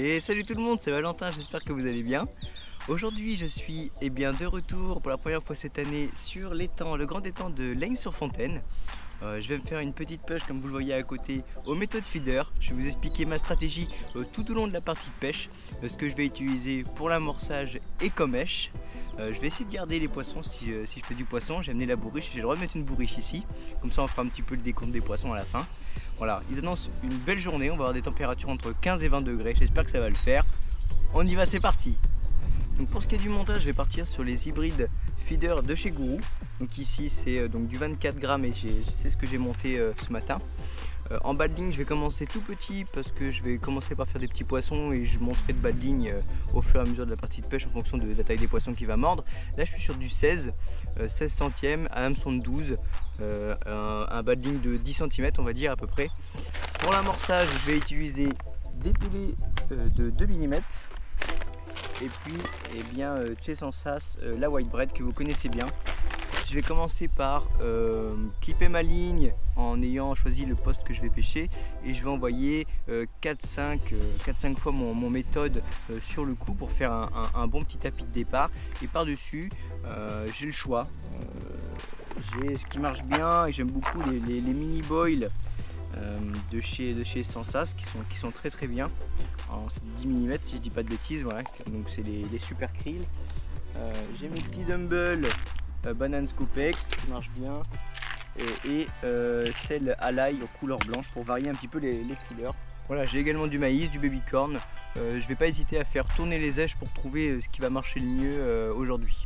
Et salut tout le monde, c'est Valentin, j'espère que vous allez bien. Aujourd'hui je suis de retour pour la première fois cette année sur l'étang, le grand étang de Laigne-sur-Fontaine. Je vais me faire une petite pêche comme vous le voyez à côté aux méthodes feeder. Je vais vous expliquer ma stratégie tout au long de la partie de pêche, ce que je vais utiliser pour l'amorçage et comme mèche. Je vais essayer de garder les poissons si je fais du poisson. J'ai amené la bourriche, j'ai le droit de mettre une bourriche ici. Comme ça on fera un petit peu le décompte des poissons à la fin. Voilà, ils annoncent une belle journée, on va avoir des températures entre 15 et 20 degrés, j'espère que ça va le faire. On y va, c'est parti. Donc pour ce qui est du montage, je vais partir sur les hybrides feeder de chez Gourou. Donc ici c'est du 24 grammes et c'est ce que j'ai monté ce matin. En bas de ligne, je vais commencer tout petit parce que je vais commencer par faire des petits poissons et je monterai de bas de ligne au fur et à mesure de la partie de pêche en fonction de la taille des poissons qui va mordre. Là je suis sur du 16 centièmes, un hameçon de 12, un bas de ligne de 10 cm on va dire à peu près. Pour l'amorçage, je vais utiliser des pilets de 2 mm. Et puis chez Sensas, la white bread que vous connaissez bien. Je vais commencer par clipper ma ligne en ayant choisi le poste que je vais pêcher et je vais envoyer 4-5 fois mon méthode sur le coup pour faire un bon petit tapis de départ. Et par dessus j'ai le choix, j'ai ce qui marche bien et j'aime beaucoup les mini boils de chez Sensas qui sont très bien. C'est 10 mm si je dis pas de bêtises, voilà. Donc c'est les super krill. J'ai mes petits dumbbells Banane Scopex qui marche bien et celle à l'ail en couleur blanche pour varier un petit peu les couleurs. Voilà, j'ai également du maïs, du baby corn. Je vais pas hésiter à faire tourner les èches pour trouver ce qui va marcher le mieux aujourd'hui.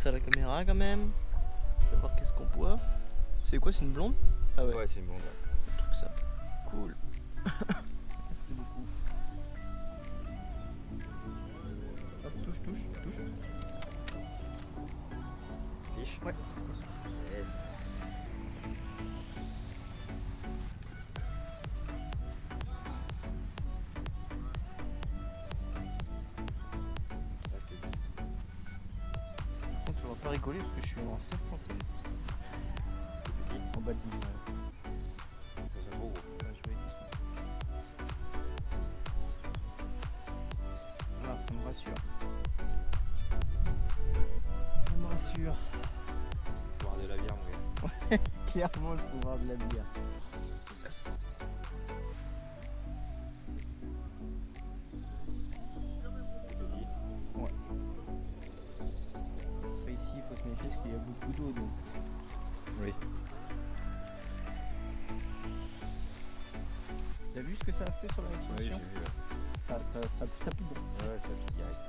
À la caméra quand même, on va voir qu'est-ce qu'on voit. C'est quoi, c'est une blonde? Ah ouais, c'est une blonde. Un truc ça, cool. Merci beaucoup. Hop, touche. Fiche. Ouais. Yes. Tu vas pas rigoler parce que je suis en 16 cm. En bas de ligne. Ça c'est beau. Ouais, je vais être ici. Voilà, ça me rassure. Ça me rassure. Boire de la bière, mon gars. Ouais, clairement, je peux boire de la bière. Ici, il faut se méfier parce qu'il y a beaucoup d'eau. Donc. Oui. T'as vu ce que ça a fait sur la Oui, j'ai restitution? vu. Ça pique. Ouais, ça pique direct.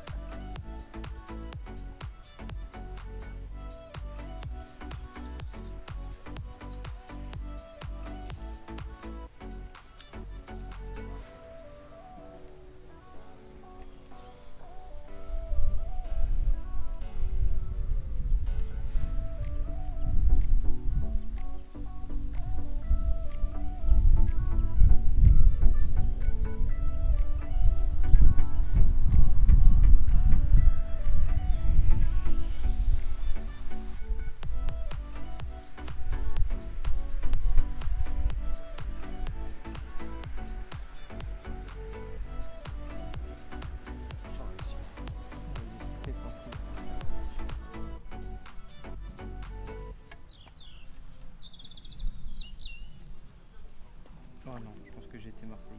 que j'étais marseillais.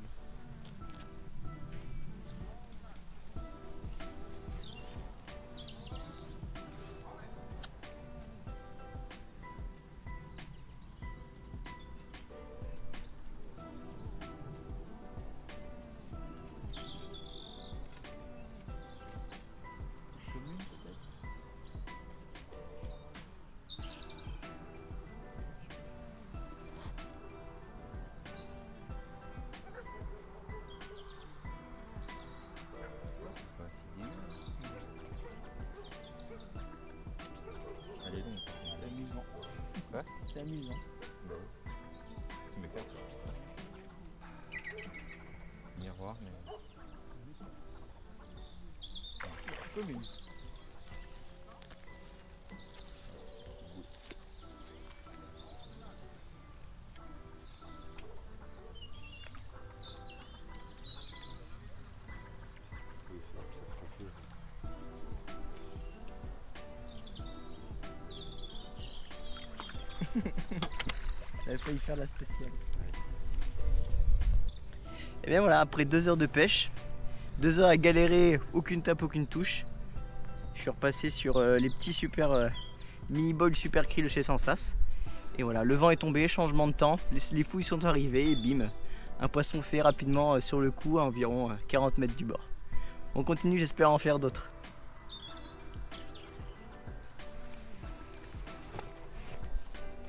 Allez donc. C'est amusant. Quoi? C'est amusant. Bah ouais. Tu m'éclaires. Miroir, mais. Commune. Oui, ça fera plus. J'avais failli faire la spéciale. Et bien voilà, après 2 heures de pêche, 2 heures à galérer, aucune tape, aucune touche, je suis repassé sur les petits super mini bols super krill chez Sensas. Et voilà, le vent est tombé, changement de temps, les fouilles sont arrivées et bim, un poisson fait rapidement sur le coup à environ 40 mètres du bord. On continue, j'espère en faire d'autres.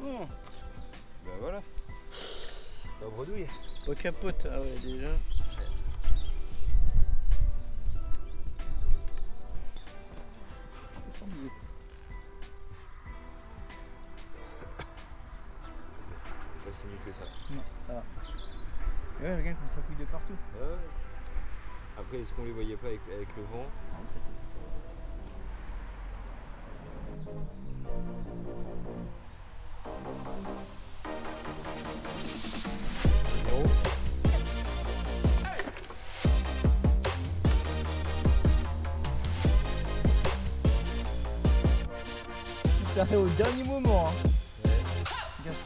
Bon, Bah voilà. La bredouille. au capote, ah ouais déjà. Ça c'est mieux que ça. Non, ça va. Ouais, regarde comme ça fouille de partout. Ouais. Après, est-ce qu'on les voyait pas avec le vent? Ça fait au dernier moment. Hein. Regarde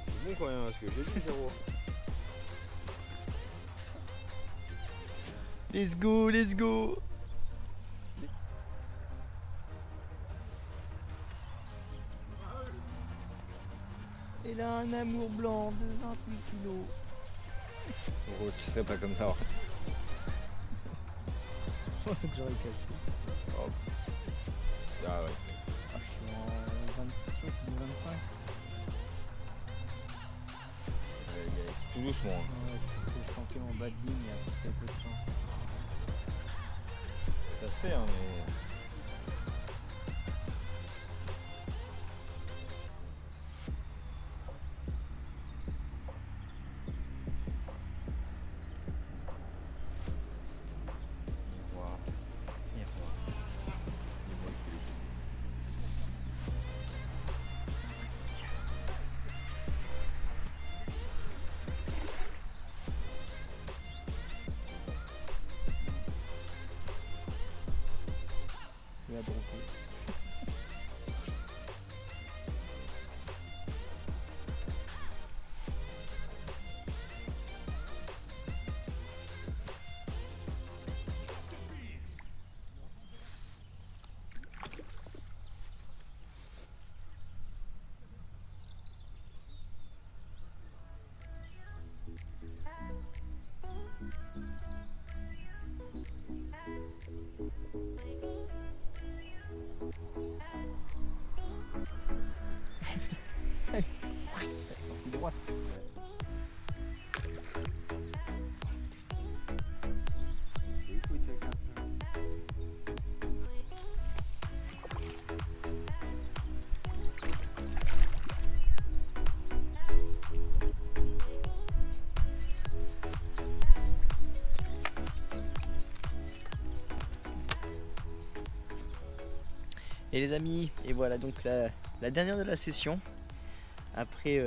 C'est bon quand même, parce que j'ai dit 0. Let's go, let's go. Elle a un amour blanc de 28 kilos. Gros, tu serais pas comme ça. Je pense que j'aurais cassé. Oh. Ah ouais. Ah, je suis en 26, 25. Tout doucement. Hein. Ouais, je vais tenter mon bad ligne et après c'est peu de chance. Ça se fait, hein, mais. Je vais à dropper. Sortie droite. Et les amis, et voilà donc la dernière de la session. Après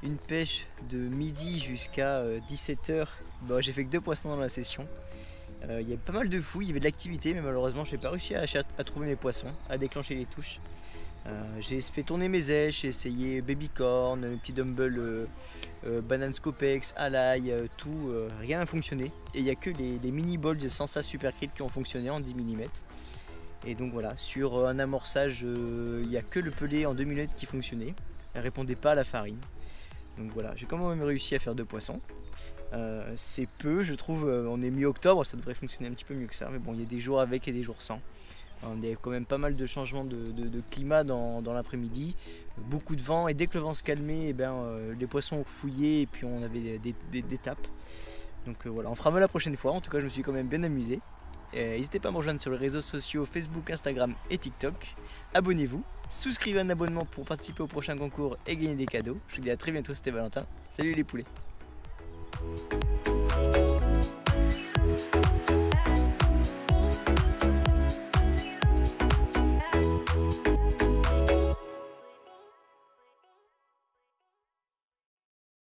une pêche de midi jusqu'à 17 h, bon, j'ai fait que 2 poissons dans la session. Il y avait pas mal de fouilles, il y avait de l'activité, mais malheureusement je n'ai pas réussi à trouver mes poissons, à déclencher les touches. J'ai fait tourner mes èches, j'ai essayé babycorn, petit dumbbell, banane scopex, à l'ail, tout, rien n'a fonctionné. Et il n'y a que les mini balls de Sansa Super Crit qui ont fonctionné en 10 mm. Et donc voilà, sur un amorçage, il n'y a que le pelé en 2 minutes qui fonctionnait. Elle répondait pas à la farine. Donc voilà, j'ai quand même réussi à faire 2 poissons. C'est peu, je trouve, on est mi-octobre, ça devrait fonctionner un petit peu mieux que ça. Mais bon, il y a des jours avec et des jours sans. Il y a quand même pas mal de changements de climat dans l'après-midi, beaucoup de vent, et dès que le vent se calmait, les poissons ont fouillé et puis on avait des tapes. Donc voilà, on fera mieux la prochaine fois. En tout cas, je me suis quand même bien amusé. N'hésitez pas à me rejoindre sur les réseaux sociaux Facebook, Instagram et TikTok. Abonnez-vous, souscrivez un abonnement pour participer au prochain concours et gagner des cadeaux. Je vous dis à très bientôt, c'était Valentin. Salut les poulets.